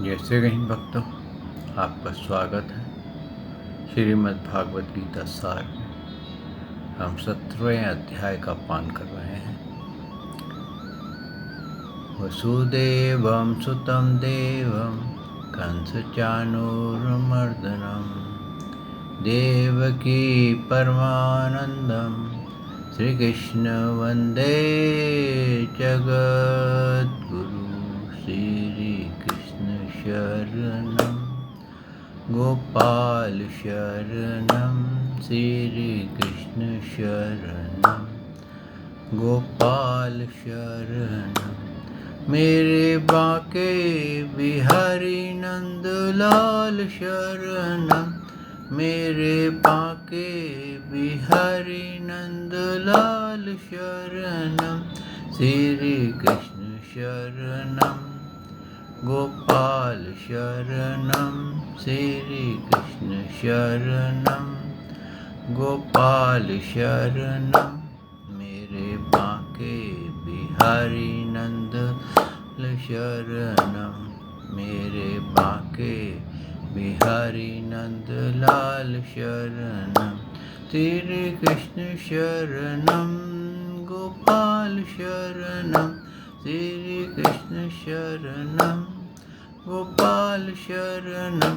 जय श्री कृष्ण भक्तों, आपका स्वागत है श्रीमद् भागवत गीता सार में। हम 17वें अध्याय का पान कर रहे हैं। वसुदेवं सुतं देवं कंसचाणूरमर्दनं देवकी परमानन्दं श्रीकृष्ण वन्दे जगद्गुरु श्रीकृष्ण शरणं गोपाल शरणं श्रीकृष्ण शरणं गोपाल शरणं मेरे बाके बिहारी नंदलाल शरणं मेरे बाके बिहारी नंदलाल शरणं श्रीकृष्ण शरणं गोपाल शरणं श्रीकृष्ण शरणं गोपाल शरणं मेरे बाके बिहारी नंदलाल शरणं मेरे बाके बिहारी नंदलाल शरणं श्रीकृष्ण शरणं गोपाल शरणं श्रीकृष्ण शरणं गोपाल शरणं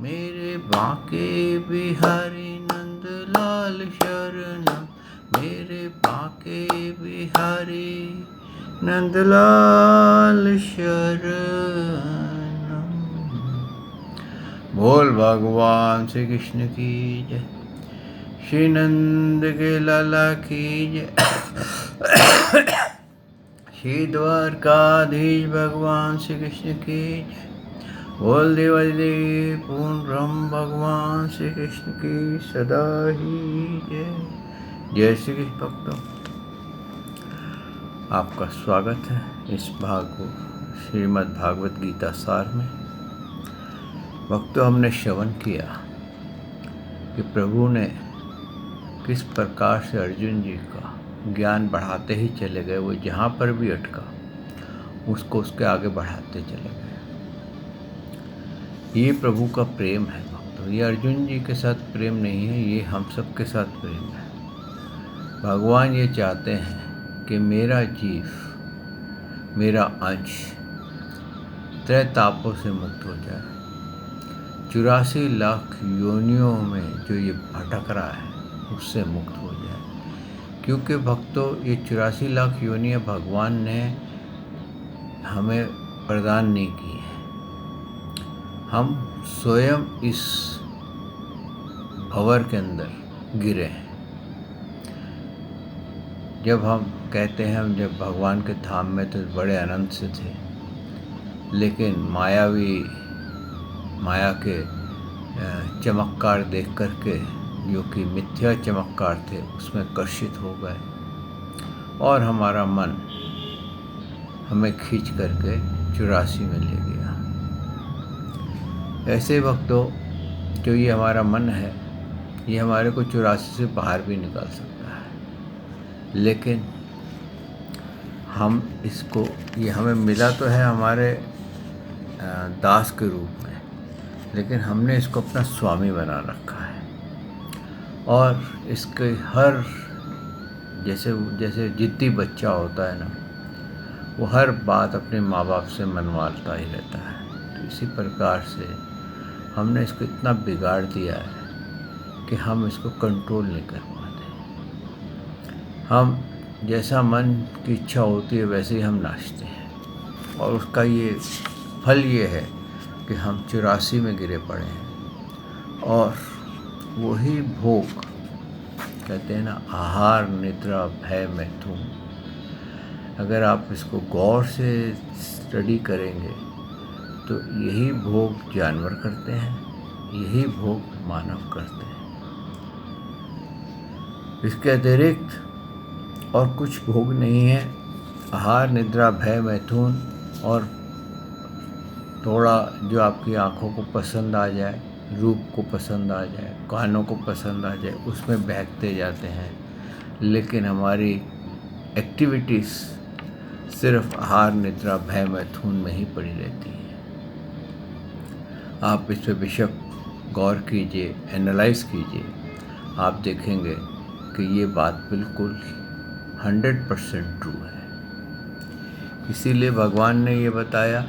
मेरे बाके बिहारी नंदलाल शरणं मेरे बाके बिहारी नंदलाल शरणं। बोल भगवान श्री कृष्ण की जय, श्री नंद के लाला की जय, श्री द्वारकाधीश भगवान श्री कृष्ण की जय। बोल देवादिदेव पूर्ण ब्रह्म भगवान श्री कृष्ण की सदा ही जय। जय श्री कृष्ण भक्तों, आपका स्वागत है इस भाग को श्रीमद् भागवत गीता सार में। भक्तों, हमने श्रवण किया कि प्रभु ने किस प्रकार से अर्जुन जी का ज्ञान बढ़ाते ही चले गए। वो जहाँ पर भी अटका उसको उसके आगे बढ़ाते चले गए। ये प्रभु का प्रेम है भक्तों। ये अर्जुन जी के साथ प्रेम नहीं है, ये हम सब के साथ प्रेम है। भगवान ये चाहते हैं कि मेरा जीव, मेरा अंश त्रय तापों से मुक्त हो जाए। 84 लाख योनियों में जो ये भटक रहा है उससे मुक्त हो जाए। क्योंकि भक्तों, ये 84 लाख योनियाँ भगवान ने हमें प्रदान नहीं की है। हम स्वयं इस भंवर के अंदर गिरे हैं। जब हम कहते हैं हम जब भगवान के धाम में तो बड़े आनंद से थे, लेकिन माया के चमत्कार देख करके, जो कि मिथ्या चमत्कार थे, उसमें कर्षित हो गए और हमारा मन हमें खींच करके 84 में ले गया। ऐसे वक्तों, जो ये हमारा मन है, ये हमारे को 84 से बाहर भी निकाल सकता है। लेकिन हम इसको, ये हमें मिला तो है हमारे दास के रूप में, लेकिन हमने इसको अपना स्वामी बना रखा है। और इसके हर जैसे जिद्दी बच्चा होता है ना, वो हर बात अपने माँ बाप से मनवाता ही रहता है। तो इसी प्रकार से हमने इसको इतना बिगाड़ दिया है कि हम इसको कंट्रोल नहीं कर पाते। हम जैसा मन की इच्छा होती है वैसे ही हम नाचते हैं, और उसका ये फल ये है कि हम 84 में गिरे पड़े हैं। और वही भोग, कहते हैं ना, आहार निद्रा भय मैथुन, अगर आप इसको गौर से स्टडी करेंगे तो यही भोग जानवर करते हैं, यही भोग मानव करते हैं। इसके अतिरिक्त और कुछ भोग नहीं है। आहार निद्रा भय मैथुन, और थोड़ा जो आपकी आँखों को पसंद आ जाए, रूप को पसंद आ जाए, कानों को पसंद आ जाए, उसमें बहकते जाते हैं। लेकिन हमारी एक्टिविटीज़ सिर्फ आहार निद्रा भय मैथुन में ही पड़ी रहती है। आप इस पर बेशक गौर कीजिए, एनालाइज कीजिए, आप देखेंगे कि ये बात बिल्कुल 100% ट्रू है। इसीलिए भगवान ने ये बताया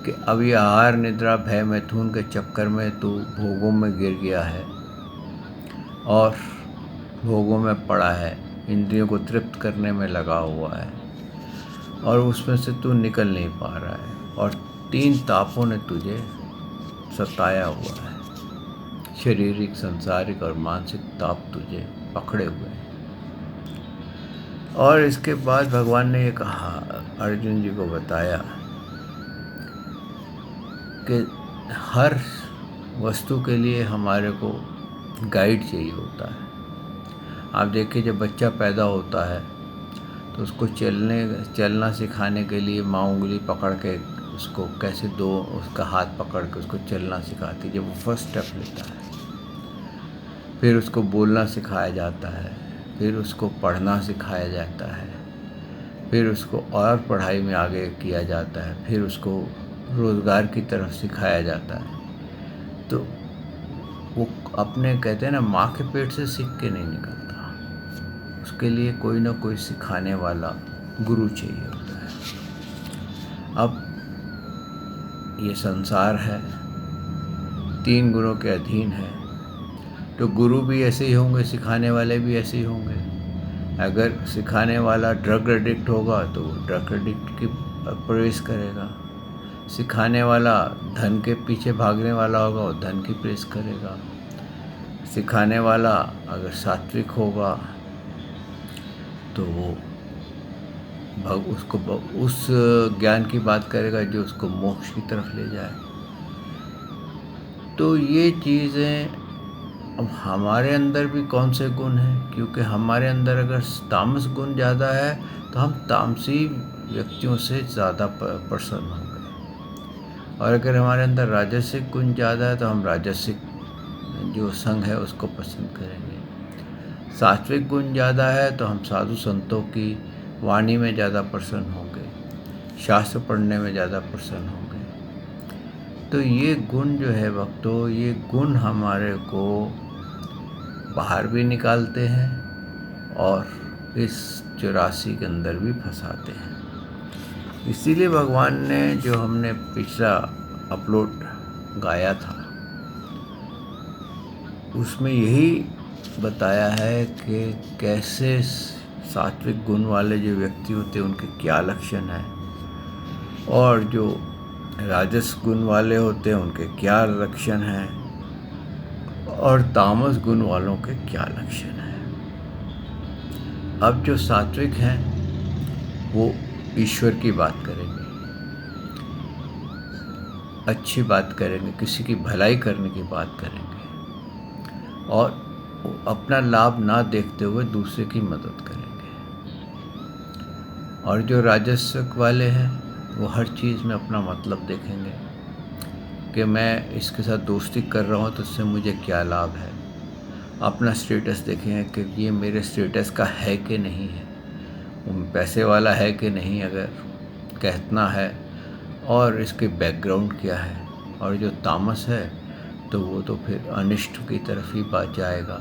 कि अब ये आहार निद्रा भय मैथुन के चक्कर में तू भोगों में गिर गया है और भोगों में पड़ा है, इंद्रियों को तृप्त करने में लगा हुआ है और उसमें से तू निकल नहीं पा रहा है और 3 तापों ने तुझे सताया हुआ है। शारीरिक, सांसारिक और मानसिक ताप तुझे पकड़े हुए हैं। और इसके बाद भगवान ने ये कहा, अर्जुन जी को बताया कि हर वस्तु के लिए हमारे को गाइड चाहिए होता है। आप देखिए, जब बच्चा पैदा होता है तो उसको चलना सिखाने के लिए माँ उंगली पकड़ के उसको कैसे उसका हाथ पकड़ के उसको चलना सिखाती है जब वो फर्स्ट स्टेप लेता है। फिर उसको बोलना सिखाया जाता है, फिर उसको पढ़ना सिखाया जाता है, फिर उसको और पढ़ाई में आगे किया जाता है, फिर उसको रोज़गार की तरफ सिखाया जाता है। तो वो अपने कहते हैं ना, माँ के पेट से सीख के नहीं निकलता, उसके लिए कोई ना कोई सिखाने वाला गुरु चाहिए होता है। अब ये संसार है, 3 गुणों के अधीन है, तो गुरु भी ऐसे ही होंगे, सिखाने वाले भी ऐसे ही होंगे। अगर सिखाने वाला ड्रग एडिक्ट होगा तो वो ड्रग एडिक्ट की प्रवेश करेगा, सिखाने वाला धन के पीछे भागने वाला होगा वो धन की प्रेस करेगा, सिखाने वाला अगर सात्विक होगा तो वो उसको उस ज्ञान की बात करेगा जो उसको मोक्ष की तरफ ले जाए। तो ये चीज़ें अब हमारे अंदर भी कौन से गुण हैं, क्योंकि हमारे अंदर अगर तामस गुण ज़्यादा है तो हम तामसी व्यक्तियों से ज़्यादा प्रसन्न होंगे, और अगर हमारे अंदर राजसिक गुण ज़्यादा है तो हम राजसिक जो संग है उसको पसंद करेंगे। सात्विक गुण ज़्यादा है तो हम साधु संतों की वाणी में ज़्यादा प्रसन्न होंगे, शास्त्र पढ़ने में ज़्यादा प्रसन्न होंगे। तो ये गुण जो है भक्तों, ये गुण हमारे को बाहर भी निकालते हैं और इस 84 के अंदर भी फंसाते हैं। इसीलिए भगवान ने जो हमने पिछला अपलोड गाया था उसमें यही बताया है कि कैसे सात्विक गुण वाले जो व्यक्ति होते हैं उनके क्या लक्षण हैं, और जो राजस गुण वाले होते हैं उनके क्या लक्षण हैं, और तामस गुण वालों के क्या लक्षण हैं। अब जो सात्विक हैं वो ईश्वर की बात करेंगे, अच्छी बात करेंगे, किसी की भलाई करने की बात करेंगे और अपना लाभ ना देखते हुए दूसरे की मदद करेंगे। और जो राजसिक वाले हैं वो हर चीज़ में अपना मतलब देखेंगे कि मैं इसके साथ दोस्ती कर रहा हूँ तो उससे मुझे क्या लाभ है। अपना स्टेटस देखेंगे कि ये मेरे स्टेटस का है कि नहीं है, वो पैसे वाला है कि नहीं अगर कहना है, और इसके बैकग्राउंड क्या है। और जो तामस है तो वो तो फिर अनिष्ट की तरफ ही बात जाएगा,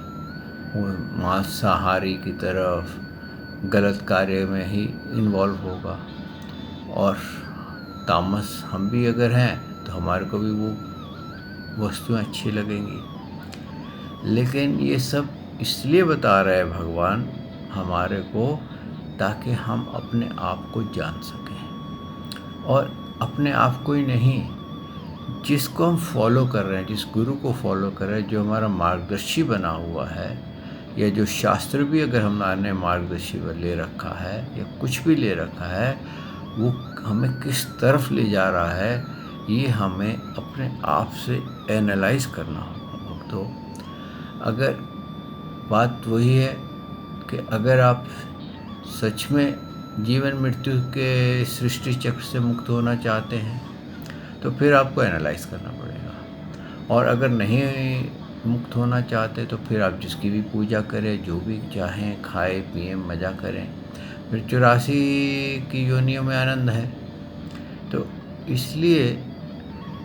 वो मांसाहारी की तरफ, गलत कार्य में ही इन्वॉल्व होगा। और तामस हम भी अगर हैं तो हमारे को भी वो वस्तुएं अच्छी लगेंगी। लेकिन ये सब इसलिए बता रहे हैं भगवान हमारे को, ताकि हम अपने आप को जान सकें, और अपने आप को ही नहीं, जिसको हम फॉलो कर रहे हैं, जिस गुरु को फॉलो कर रहे हैं, जो हमारा मार्गदर्शी बना हुआ है, या जो शास्त्र भी अगर हमने मार्गदर्शी ले रखा है या कुछ भी ले रखा है, वो हमें किस तरफ ले जा रहा है, ये हमें अपने आप से एनालाइज करना होगा। तो अगर बात वही है कि अगर आप सच में जीवन मृत्यु के सृष्टि चक्र से मुक्त होना चाहते हैं तो फिर आपको एनालाइज करना पड़ेगा, और अगर नहीं मुक्त होना चाहते तो फिर आप जिसकी भी पूजा करें, जो भी चाहें, खाए पिए मज़ा करें, फिर 84 की योनियों में आनंद है। तो इसलिए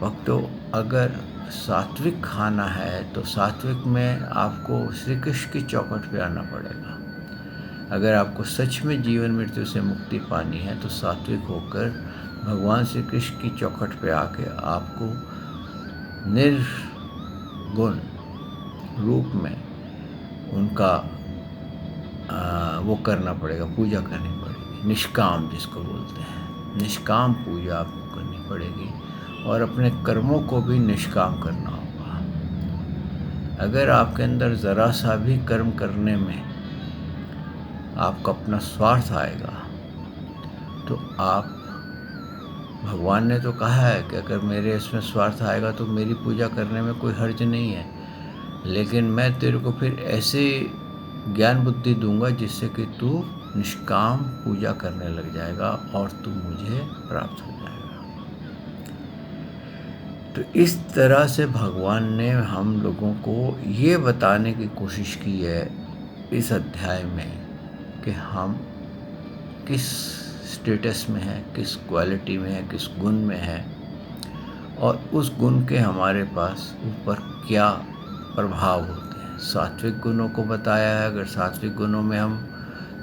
भक्तों, अगर सात्विक खाना है तो सात्विक में आपको श्री कृष्ण की चौखट पे आना पड़ेगा। अगर आपको सच में जीवन मृत्यु से मुक्ति पानी है तो सात्विक होकर भगवान श्री कृष्ण की चौखट पे आके आपको निर्गुण रूप में उनका वो करना पड़ेगा, पूजा करनी पड़ेगी। निष्काम जिसको बोलते हैं, निष्काम पूजा आपको करनी पड़ेगी और अपने कर्मों को भी निष्काम करना होगा। अगर आपके अंदर ज़रा सा भी कर्म करने में आपका अपना स्वार्थ आएगा तो आप, भगवान ने तो कहा है कि अगर मेरे इसमें स्वार्थ आएगा तो मेरी पूजा करने में कोई हर्ज नहीं है, लेकिन मैं तेरे को फिर ऐसे ज्ञान बुद्धि दूंगा जिससे कि तू निष्काम पूजा करने लग जाएगा और तू मुझे प्राप्त हो जाएगा। तो इस तरह से भगवान ने हम लोगों को ये बताने की कोशिश की है इस अध्याय में कि हम किस स्टेटस में हैं, किस क्वालिटी में हैं, किस गुण में हैं और उस गुण के हमारे पास ऊपर क्या प्रभाव होते हैं। सात्विक गुणों को बताया है। अगर सात्विक गुणों में हम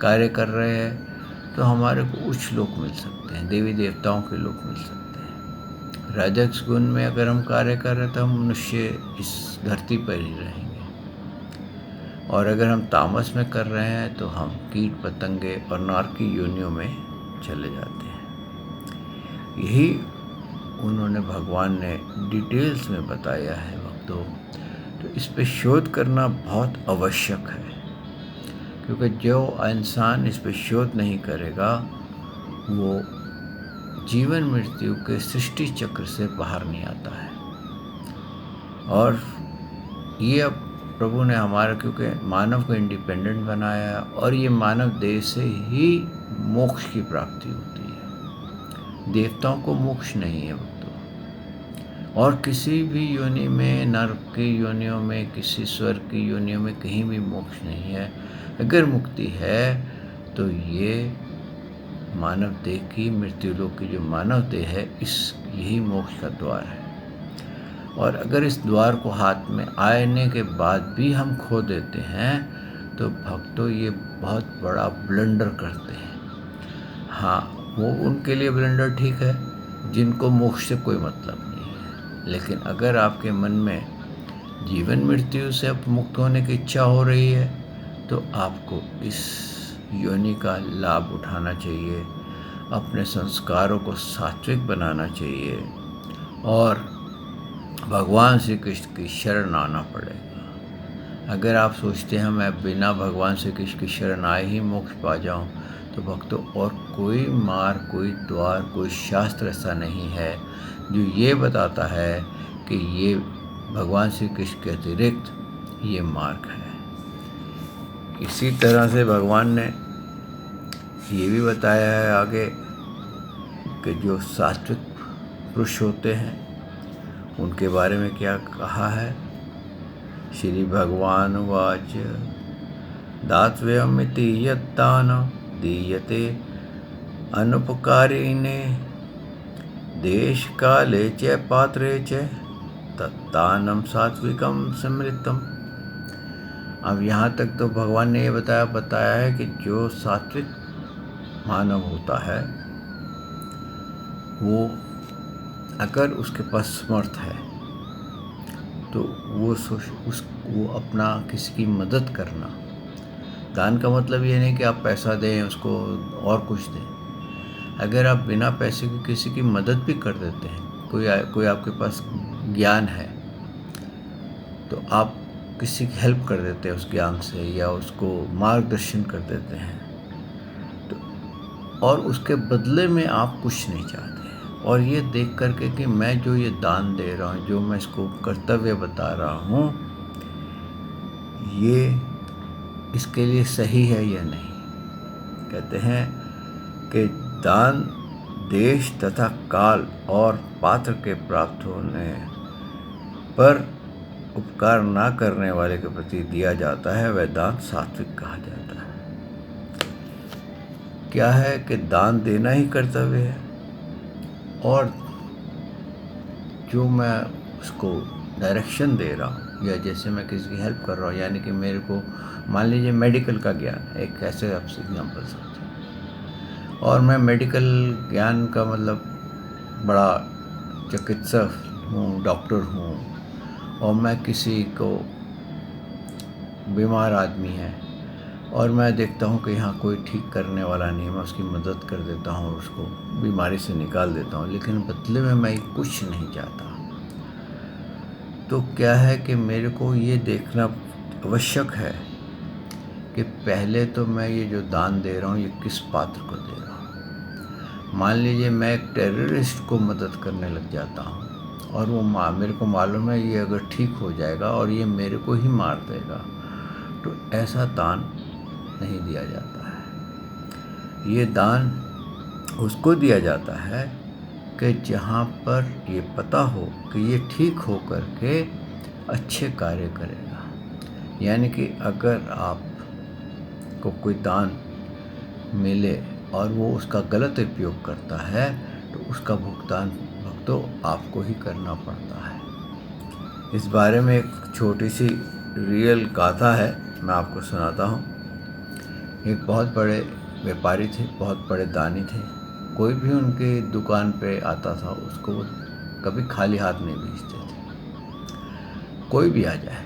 कार्य कर रहे हैं तो हमारे को उच्च लोक मिल सकते हैं, देवी देवताओं के लोक मिल सकते हैं। राजस गुण में अगर हम कार्य कर रहे हैं तो हम मनुष्य इस धरती पर ही रहेंगे और अगर हम तामस में कर रहे हैं तो हम कीट पतंगे और नारकी योनियों में चले जाते हैं। यही उन्होंने, भगवान ने डिटेल्स में बताया है भक्तों। तो इस पे शोध करना बहुत आवश्यक है, क्योंकि जो इंसान इस पे शोध नहीं करेगा वो जीवन मृत्यु के सृष्टि चक्र से बाहर नहीं आता है। और ये अब प्रभु ने हमारा, क्योंकि मानव को इंडिपेंडेंट बनाया है और ये मानव देह से ही मोक्ष की प्राप्ति होती है। देवताओं को मोक्ष नहीं है भक्तों, और किसी भी योनि में, नरक की योनियों में, किसी स्वर्ग की योनियों में कहीं भी मोक्ष नहीं है। अगर मुक्ति है तो ये मानव देह की, मृत्यु लोक की जो मानव देह है, यही मोक्ष का द्वार है। और अगर इस द्वार को हाथ में आने के बाद भी हम खो देते हैं तो भक्तों ये बहुत बड़ा ब्लंडर करते हैं। हाँ, वो उनके लिए ब्लंडर ठीक है जिनको मोक्ष से कोई मतलब नहीं है, लेकिन अगर आपके मन में जीवन मृत्यु से मुक्त होने की इच्छा हो रही है तो आपको इस योनि का लाभ उठाना चाहिए, अपने संस्कारों को सात्विक बनाना चाहिए और भगवान श्री कृष्ण की शरण आना पड़ेगा। अगर आप सोचते हैं मैं बिना भगवान श्री कृष्ण की शरण आए ही मोक्ष पा जाऊं, तो भक्तों और कोई मार्ग, कोई द्वार, कोई शास्त्र ऐसा नहीं है जो ये बताता है कि ये भगवान श्री कृष्ण के अतिरिक्त ये मार्ग है। इसी तरह से भगवान ने ये भी बताया है आगे कि जो सात्विक पुरुष होते हैं उनके बारे में क्या कहा है। श्री भगवान वाच दातव्यमिति यत्तान दीयते अनुपकारिणे देश काले च पात्रे च तत्तानम सात्विकम समृतम। अब यहाँ तक तो भगवान ने ये बताया है कि जो सात्विक मानव होता है वो, अगर उसके पास समर्थ है तो वो अपना किसी की मदद करना, दान का मतलब ये नहीं कि आप पैसा दें उसको और कुछ दें। अगर आप बिना पैसे के किसी की मदद भी कर देते हैं, कोई आपके पास ज्ञान है तो आप किसी की हेल्प कर देते हैं उस ज्ञान से, या उसको मार्गदर्शन कर देते हैं, तो और उसके बदले में आप कुछ नहीं चाहते। और ये देख करके कि मैं जो ये दान दे रहा हूँ, जो मैं इसको कर्तव्य बता रहा हूँ, ये इसके लिए सही है या नहीं। कहते हैं कि दान देश तथा काल और पात्र के प्राप्त होने पर उपकार ना करने वाले के प्रति दिया जाता है, वह दान सात्विक कहा जाता है। क्या है कि दान देना ही कर्तव्य है, और जो मैं उसको डायरेक्शन दे रहा हूँ या जैसे मैं किसी की हेल्प कर रहा हूँ, यानी कि मेरे को मान लीजिए मेडिकल का ज्ञान है, एक ऐसे आप एग्जाम्पल समझिए, और मैं मेडिकल ज्ञान का मतलब बड़ा चिकित्सक हूँ, डॉक्टर हूँ, और मैं किसी को बीमार आदमी है और मैं देखता हूँ कि यहाँ कोई ठीक करने वाला नहीं है, मैं उसकी मदद कर देता हूँ और उसको बीमारी से निकाल देता हूँ, लेकिन बदले में मैं कुछ नहीं चाहता। तो क्या है कि मेरे को ये देखना आवश्यक है कि पहले तो मैं ये जो दान दे रहा हूँ ये किस पात्र को दे रहा हूँ। मान लीजिए मैं एक टेररिस्ट को मदद करने लग जाता हूँ और वो मेरे को मालूम है ये अगर ठीक हो जाएगा और ये मेरे को ही मार देगा, तो ऐसा दान नहीं दिया जाता है। ये दान उसको दिया जाता है कि जहाँ पर ये पता हो कि ये ठीक हो कर के अच्छे कार्य करेगा। यानी कि अगर आप को कोई दान मिले और वो उसका गलत उपयोग करता है तो उसका भुगतान तो आपको ही करना पड़ता है। इस बारे में एक छोटी सी रियल गाथा है, मैं आपको सुनाता हूँ। एक बहुत बड़े व्यापारी थे, बहुत बड़े दानी थे। कोई भी उनके दुकान पे आता था उसको वो कभी खाली हाथ नहीं भेजते थे, कोई भी आ जाए,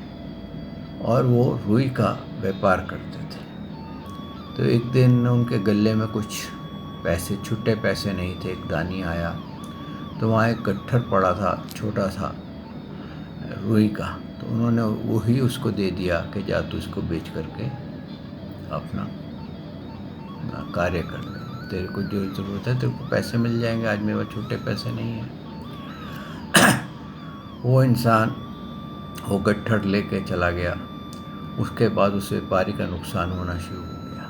और वो रुई का व्यापार करते थे। तो एक दिन उनके गले में कुछ पैसे, छुट्टे पैसे नहीं थे। एक दानी आया तो वहाँ एक गट्ठर पड़ा था छोटा सा रुई का, तो उन्होंने वही उसको दे दिया कि जा तू इसको बेच करके अपना कार्य कर ले, तेरे को जो ज़रूरत है तेरे को पैसे मिल जाएंगे, आज मेरे पास छुट्टे पैसे नहीं हैं। वो इंसान वो गट्ठर लेके चला गया। उसके बाद उस व्यापारी का नुकसान होना शुरू हो गया।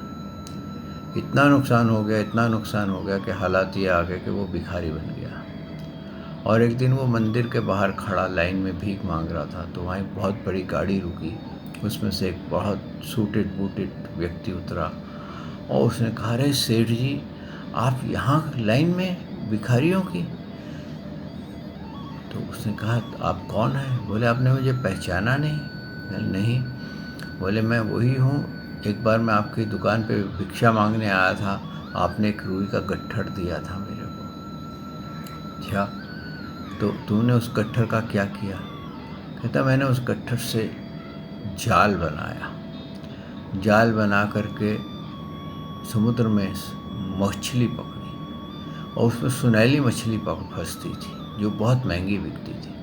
इतना नुकसान हो गया, इतना नुकसान हो गया कि हालात ये आ गए कि वो भिखारी बन गया। और एक दिन वो मंदिर के बाहर खड़ा लाइन में भीख मांग रहा था, तो वहाँ एक बहुत बड़ी गाड़ी रुकी। उसमें से एक बहुत सूटेड बूटेड व्यक्ति उतरा और उसने कहा, अरे सेठ जी, आप यहाँ लाइन में भिखारियों की? तो उसने कहा, आप कौन हैं? बोले, आपने मुझे पहचाना नहीं? नहीं। बोले, मैं वही हूँ, एक बार मैं आपकी दुकान पे भिक्षा मांगने आया था, आपने एक रुई का गट्ठर दिया था मेरे को। अच्छा, तो तूने उस गट्ठर का क्या किया? कहता, मैंने उस गट्ठर से जाल बनाया, जाल बना करके समुद्र में मछली पकड़ी और उसमें सुनहली मछली फंसती थी जो बहुत महंगी बिकती थी।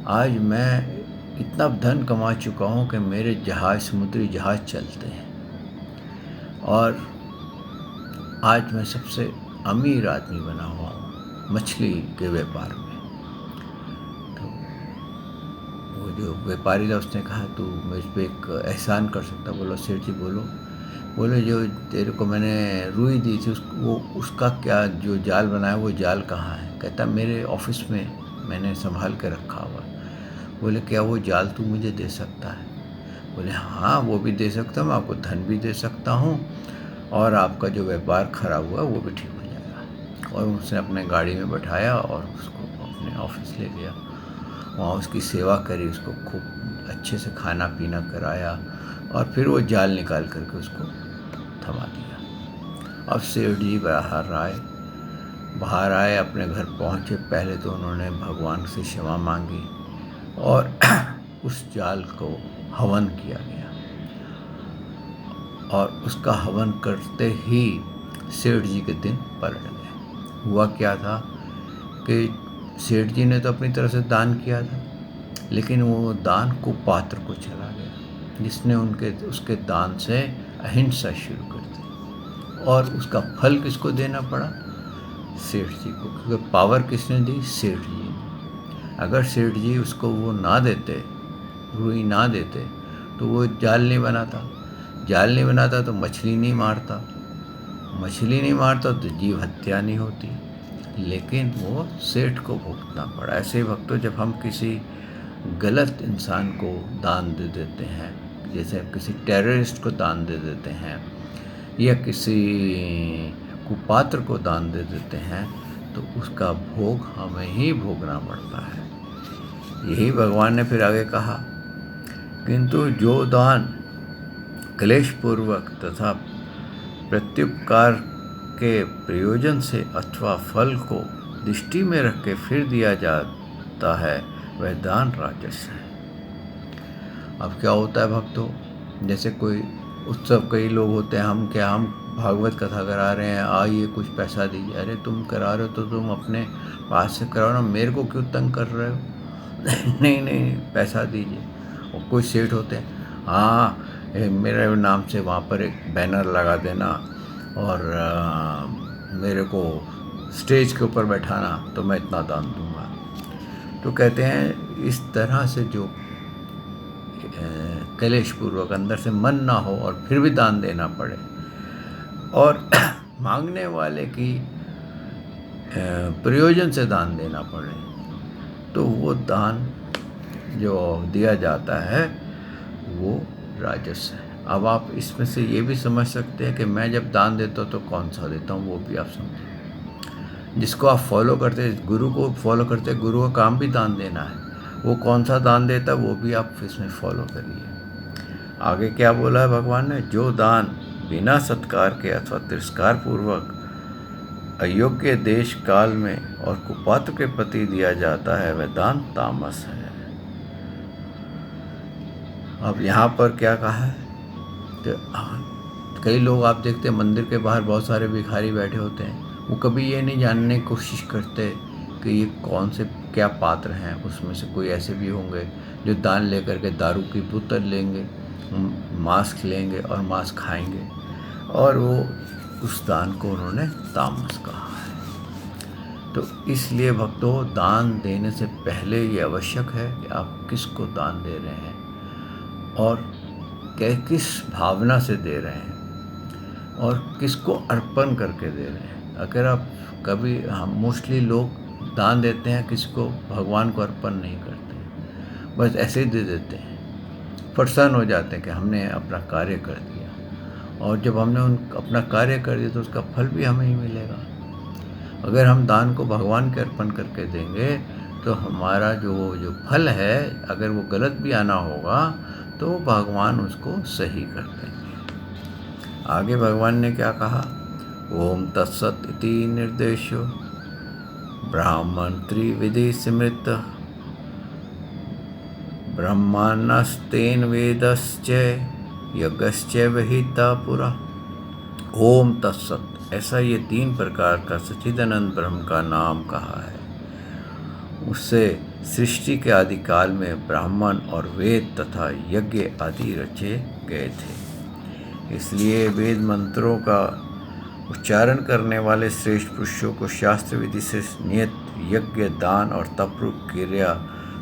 आज मैं इतना धन कमा चुका हूँ कि मेरे जहाज, समुद्री जहाज चलते हैं और आज मैं सबसे अमीर आदमी बना हुआ हूँ मछली के व्यापार में। तो वो जो व्यापारी था उसने कहा, तू मुझ पर एक एहसान कर सकता? बोलो, सेठ जी बोलो। बोले, जो तेरे को मैंने रुई दी थी उसका क्या, जो जाल बनाया वो जाल कहाँ है? कहता, मेरे ऑफिस में मैंने संभाल के रखा हुआ। बोले, क्या वो जाल तू मुझे दे सकता है? बोले, हाँ वो भी दे सकता हूँ, मैं आपको धन भी दे सकता हूँ और आपका जो व्यापार खराब हुआ वो भी ठीक हो जाएगा। और उसने अपने गाड़ी में बैठाया और उसको अपने ऑफिस ले गया। वहाँ उसकी सेवा करी, उसको खूब अच्छे से खाना पीना कराया और फिर वो जाल निकाल करके उसको थमा दिया। अब सेठ जी बाहर आए, अपने घर पहुँचे। पहले तो उन्होंने भगवान से क्षमा मांगी और उस जाल को हवन किया गया और उसका हवन करते ही सेठ जी के दिन पलट गए। हुआ क्या था कि सेठ जी ने तो अपनी तरफ से दान किया था, लेकिन वो दान कुपात्र को चला गया जिसने उसके दान से अहिंसा शुरू कर दी। और उसका फल किसको देना पड़ा? सेठ जी को, क्योंकि पावर किसने दी? सेठ जी ने। अगर सेठ जी उसको वो ना देते, रुई ना देते, तो वो जाल नहीं बनाता, जाल नहीं बनाता तो मछली नहीं मारता, मछली नहीं मारता तो जीव हत्या नहीं होती, लेकिन वो सेठ को भुगतना पड़ा। ऐसे भक्तों, जब हम किसी गलत इंसान को दान दे देते हैं, जैसे किसी टेररिस्ट को दान दे देते हैं या किसी कुपात्र को दान दे देते हैं, तो उसका भोग हमें ही भोगना पड़ता है। यही भगवान ने फिर आगे कहा, किंतु जो दान क्लेशपूर्वक तथा प्रत्युपकार के प्रयोजन से अथवा फल को दृष्टि में रख के फिर दिया जाता है, वह दान राजस है। अब क्या होता है भक्तों, जैसे कोई उत्सव, कई लोग होते हैं, हम भागवत कथा करा रहे हैं, आइए कुछ पैसा दीजिए। अरे तुम करा रहे हो तो तुम अपने पास से कराओ ना, मेरे को क्यों तंग कर रहे हो? नहीं, पैसा दीजिए। और कुछ सेठ होते हैं, हाँ मेरे नाम से वहाँ पर एक बैनर लगा देना और मेरे को स्टेज के ऊपर बैठाना तो मैं इतना दान दूंगा। तो कहते हैं इस तरह से जो कलेशपूर्वक अंदर से मन ना हो और फिर भी दान देना पड़े और मांगने वाले की प्रयोजन से दान देना पड़े, तो वो दान जो दिया जाता है वो राजस है। अब आप इसमें से ये भी समझ सकते हैं कि मैं जब दान देता हूँ तो कौन सा देता हूँ, वो भी आप समझें। जिसको आप फॉलो करते, गुरु को फॉलो करते, गुरु का काम भी दान देना है, वो कौन सा दान देता है वो भी आप इसमें फॉलो करिए। आगे क्या बोला है भगवान ने, जो दान बिना सत्कार के अथवा तिरस्कार पूर्वक अयोग्य देश काल में और कुपात्र के प्रति दिया जाता है, वह दान तामस है। अब यहाँ पर क्या कहा है, तो कई लोग आप देखते हैं मंदिर के बाहर बहुत सारे भिखारी बैठे होते हैं, वो कभी ये नहीं जानने की कोशिश करते कि ये कौन से क्या पात्र हैं। उसमें से कोई ऐसे भी होंगे जो दान लेकर के दारू की बोतल लेंगे, मांस लेंगे और मांस खाएंगे, और वो उस दान को उन्होंने तामस कहा है। तो इसलिए भक्तों, दान देने से पहले ये आवश्यक है कि आप किसको दान दे रहे हैं और किस भावना से दे रहे हैं और किसको अर्पण करके दे रहे हैं। अगर आप कभी, हम मोस्टली लोग दान देते हैं, किसको भगवान को अर्पण नहीं करते, बस ऐसे ही दे देते हैं, प्रसन्न हो जाते हैं कि हमने अपना कार्य कर दिया। और जब हमने अपना कार्य कर दिया तो उसका फल भी हमें ही मिलेगा। अगर हम दान को भगवान के अर्पण करके देंगे तो हमारा जो फल है, अगर वो गलत भी आना होगा तो भगवान उसको सही कर देंगे। आगे भगवान ने क्या कहा, ओम तत्सत इति निर्देशो ब्राह्मण त्रिविधि स्मृत ब्रह्माण्डस्तेन वेदश्च यज्ञश्च विहिता पुरा। ओम तत्सत, ऐसा ये 3 प्रकार का सच्चिदानंद ब्रह्म का नाम कहा है। उससे सृष्टि के आदि काल में ब्राह्मण और वेद तथा यज्ञ आदि रचे गए थे। इसलिए वेद मंत्रों का उच्चारण करने वाले श्रेष्ठ पुरुषों को शास्त्र विधि से नियत यज्ञ, दान और तपरूप क्रिया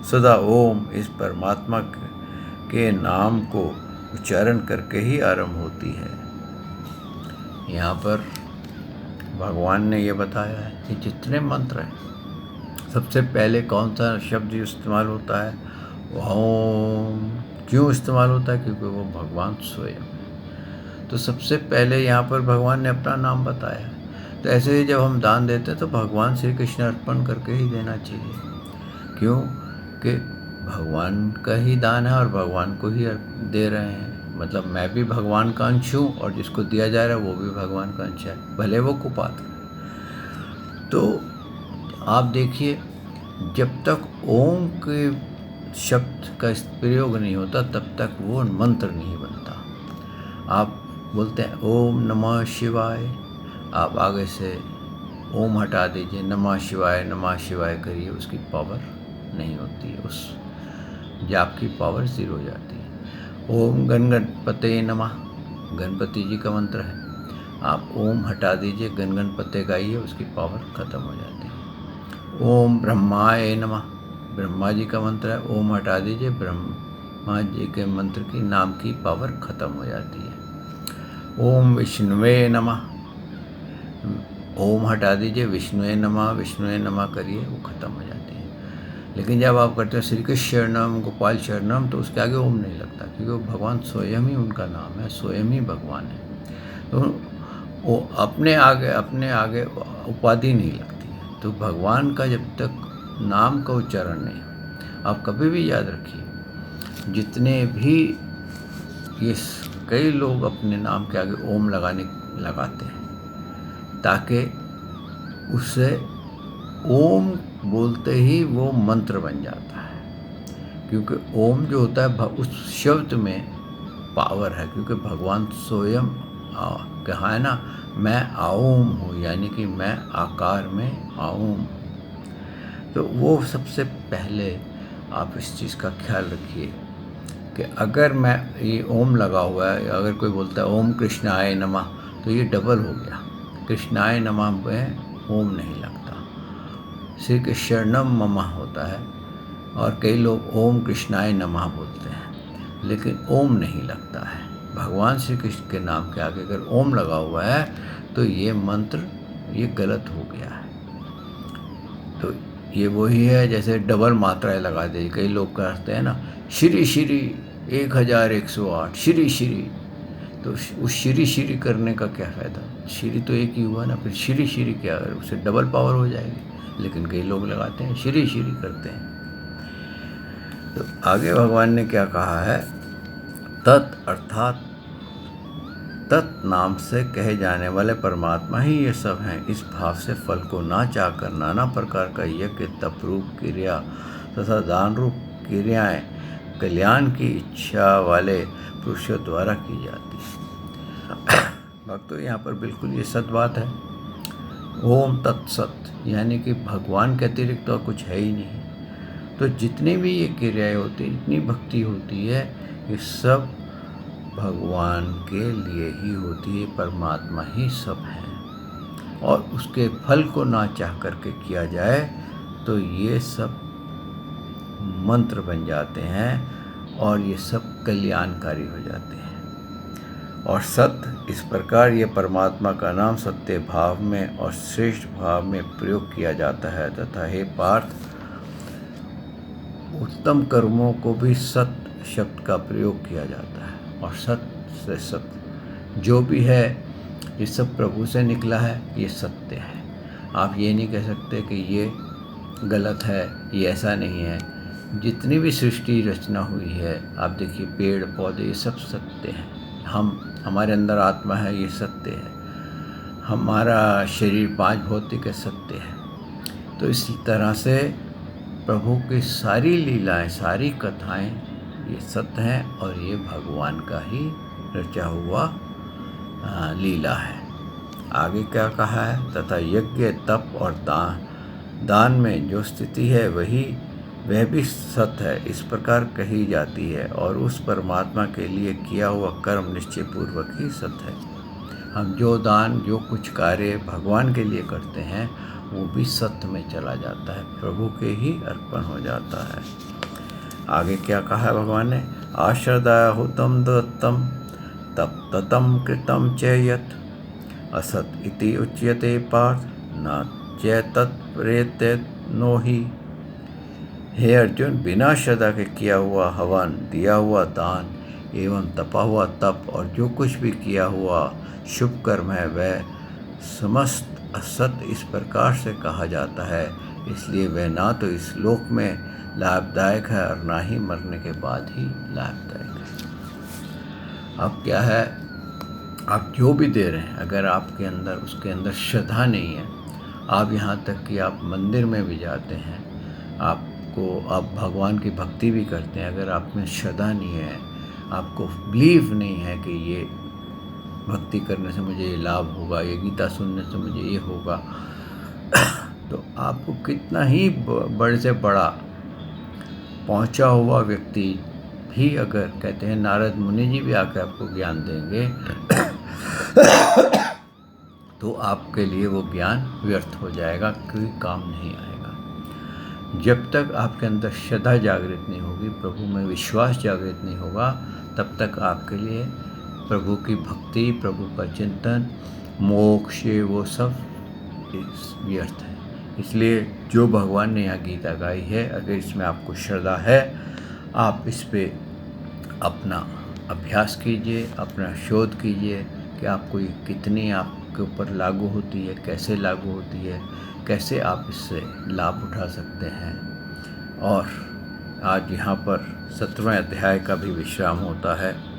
सदा ओम इस परमात्मा के नाम को उच्चारण करके ही आरंभ होती है। यहाँ पर भगवान ने ये बताया है कि जितने मंत्र हैं, सबसे पहले कौन सा शब्द इस्तेमाल होता है, ओम। क्यों इस्तेमाल होता है? क्योंकि वो भगवान स्वयं है। तो सबसे पहले यहाँ पर भगवान ने अपना नाम बताया। तो ऐसे ही जब हम दान देते हैं तो भगवान श्री कृष्ण अर्पण करके ही देना चाहिए। क्यों? कि भगवान का ही दान है और भगवान को ही दे रहे हैं। मतलब मैं भी भगवान का अंश हूँ और जिसको दिया जा रहा है वो भी भगवान का अंश है, भले वो कुपात्र। तो आप देखिए, जब तक ओम के शब्द का प्रयोग नहीं होता तब तक वो मंत्र नहीं बनता। आप बोलते हैं ओम नमः शिवाय, आप आगे से ओम हटा दीजिए, नमः शिवाय करिए, उसकी पावर नहीं होती है, उस जाप की पावर 0 हो जाती है। ओम गणपते नमः, गणपति जी का मंत्र है, आप ओम हटा दीजिए, गणपते गाइए, उसकी पावर खत्म हो जाती है। ओम ब्रह्माय नमः, ब्रह्मा जी का मंत्र है, ओम हटा दीजिए, ब्रह्मा जी के मंत्र की नाम की पावर खत्म हो जाती है। ओम विष्णुवे नमः, ओम हटा दीजिए, विष्णुवे नमः करिए, वो खत्म हो जाती है। लेकिन जब आप करते हैं श्री कृष्ण शरणम गोपाल शरणम, तो उसके आगे ओम नहीं लगता, क्योंकि वो भगवान स्वयं ही उनका नाम है, स्वयं ही भगवान है। तो वो अपने आगे उपाधि नहीं लगती है। तो भगवान का जब तक नाम का उच्चारण नहीं, आप कभी भी याद रखिए, जितने भी ये कई लोग अपने नाम के आगे ओम लगाते हैं, ताकि उससे ओम बोलते ही वो मंत्र बन जाता है। क्योंकि ओम जो होता है उस शब्द में पावर है, क्योंकि भगवान स्वयं कहा है ना, मैं आऊम हूँ, यानी कि मैं आकार में आऊम। तो वो सबसे पहले आप इस चीज़ का ख्याल रखिए कि अगर मैं ये ओम लगा हुआ है, अगर कोई बोलता है ओम कृष्णाय नमः, तो ये डबल हो गया। कृष्णाय नमः में ओम नहीं लगता, श्री कृष्णम ममः होता है, और कई लोग ओम कृष्णाय नमः बोलते हैं, लेकिन ओम नहीं लगता है। भगवान श्री कृष्ण के नाम के आगे अगर ओम लगा हुआ है तो ये मंत्र ये गलत हो गया है। तो ये वही है जैसे डबल मात्राएं लगा दे, कई लोग करते हैं ना, श्री श्री 1108 श्री श्री, तो उस श्री श्री करने का क्या फ़ायदा? श्री तो एक ही हुआ ना, फिर श्री श्री क्या, उससे डबल पावर हो जाएगी। लेकिन कई लोग लगाते हैं, श्री श्री करते हैं। तो आगे भगवान ने क्या कहा है, तत् अर्थात तत् नाम से कहे जाने वाले परमात्मा ही ये सब हैं। इस भाव से फल को ना चाहकर नाना प्रकार का यज्ञ, तप रूप क्रिया तथा दान रूप क्रियाएं कल्याण की इच्छा वाले पुरुषों द्वारा की जाती है। भक्तों, यहाँ पर बिल्कुल ये सत बात है। ओम तत्सत, यानी कि भगवान के अतिरिक्त तो कुछ है ही नहीं। तो जितनी भी ये क्रियाएं होती हैं, जितनी भक्ति होती है, ये सब भगवान के लिए ही होती है। परमात्मा ही सब है, और उसके फल को ना चाह करके किया जाए तो ये सब मंत्र बन जाते हैं, और ये सब कल्याणकारी हो जाते हैं। और सत्य इस प्रकार ये परमात्मा का नाम सत्य भाव में और श्रेष्ठ भाव में प्रयोग किया जाता है, तथा हे पार्थ, उत्तम कर्मों को भी सत्य शब्द का प्रयोग किया जाता है। और सत्य से सत्य जो भी है, ये सब प्रभु से निकला है, ये सत्य है। आप ये नहीं कह सकते कि ये गलत है, ये ऐसा नहीं है। जितनी भी सृष्टि रचना हुई है, आप देखिए पेड़ पौधे, ये सब सत्य हैं। हमारे अंदर आत्मा है, ये सत्य है। हमारा शरीर 5 भौतिक है, सत्य है। तो इस तरह से प्रभु की सारी लीलाएं, सारी कथाएं ये सत्य हैं, और ये भगवान का ही रचा हुआ लीला है। आगे क्या कहा है, तथा यज्ञ, तप और दान में जो स्थिति है वह भी सत्य है, इस प्रकार कही जाती है। और उस परमात्मा के लिए किया हुआ कर्म निश्चय पूर्वक ही सत्य है। हम जो दान, जो कुछ कार्य भगवान के लिए करते हैं, वो भी सत्य में चला जाता है, प्रभु के ही अर्पण हो जाता है। आगे क्या कहा है भगवान ने, आश्रदा हुतम दत्तम तप ततम कृतम च यत् असत इति उच्यते पार्थ न च तत्प्रेत्य नो ही। हे अर्जुन, बिना श्रद्धा के किया हुआ हवन, दिया हुआ दान एवं तपा हुआ तप और जो कुछ भी किया हुआ शुभ कर्म है, वह समस्त असत इस प्रकार से कहा जाता है। इसलिए वह ना तो इस लोक में लाभदायक है और ना ही मरने के बाद ही लाभदायक है। अब क्या है, आप जो भी दे रहे हैं, अगर आपके अंदर उसके अंदर श्रद्धा नहीं है, आप यहाँ तक कि आप मंदिर में भी जाते हैं, आप भगवान की भक्ति भी करते हैं, अगर आप में श्रद्धा नहीं है, आपको बिलीव नहीं है कि ये भक्ति करने से मुझे ये लाभ होगा, ये गीता सुनने से मुझे ये होगा, तो आपको कितना ही बड़े से बड़ा पहुंचा हुआ व्यक्ति भी, अगर कहते हैं नारद मुनि जी भी आकर आपको ज्ञान देंगे तो आपके लिए वो ज्ञान व्यर्थ हो जाएगा, कोई काम नहीं आएगा। जब तक आपके अंदर श्रद्धा जागृत नहीं होगी, प्रभु में विश्वास जागृत नहीं होगा, तब तक आपके लिए प्रभु की भक्ति, प्रभु का चिंतन, मोक्ष, वो सब व्यर्थ है। इसलिए जो भगवान ने यहाँ गीता गाई है, अगर इसमें आपको श्रद्धा है, आप इस पे अपना अभ्यास कीजिए, अपना शोध कीजिए कि आपको ये कितनी आपके ऊपर लागू होती है, कैसे लागू होती है, कैसे आप इससे लाभ उठा सकते हैं। और आज यहाँ पर 17वें अध्याय का भी विश्राम होता है।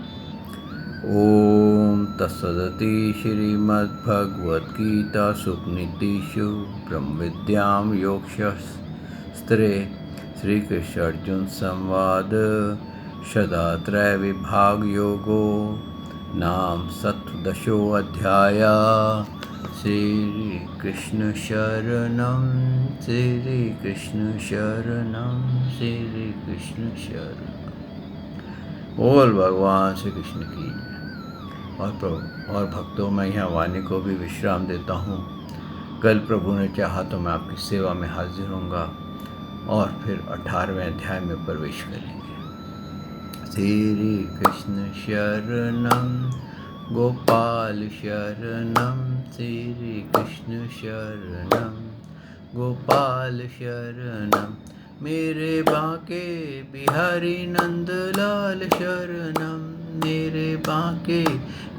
ओम तत्सदिति श्रीमद्भगवद्गीतासूपनिषत्सु ब्रह्म विद्यां योगशास्त्रे श्रीकृष्ण अर्जुन संवाद शतात्रय विभाग योगो नाम 17 अध्याय। श्री कृष्ण शरणम श्री कृष्ण शरणम श्री कृष्ण शरणम। बोल भगवान श्री कृष्ण की। और भक्तों, मैं यहाँ वाणी को भी विश्राम देता हूँ। कल प्रभु ने चाहा तो मैं आपकी सेवा में हाजिर होऊंगा और फिर 18वें अध्याय में प्रवेश करेंगे। श्री कृष्ण शरणम गोपाल शरणम श्री कृष्ण शरणम गोपाल शरणम मेरे बांके बिहारी नंदलाल शरणम मेरे बांके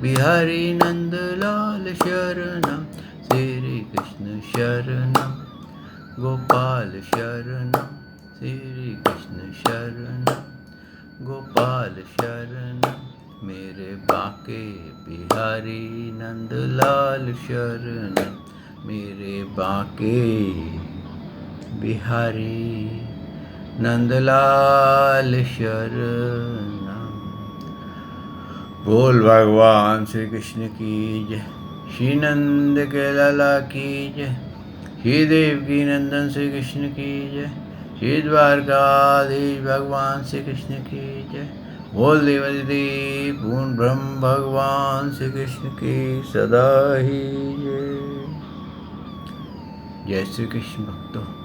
बिहारी नंदलाल शरणम श्री कृष्ण शरणम गोपाल शरणम श्री कृष्ण शरणम गोपाल शरणम मेरे बांके बिहारी नंदलाल शरणम मेरे बांके बिहारी नंदलाल शरणम। बोल भगवान श्री कृष्ण की जय। श्री नंद के लाला की जय। श्री देवकी नंदन श्री कृष्ण की जय। श्री द्वारकाधीश भगवान श्री कृष्ण की जय। बोल देवदी पूर्ण ब्रह्म भगवान श्री कृष्ण की सदा ही जय। जय श्री कृष्ण भक्तों।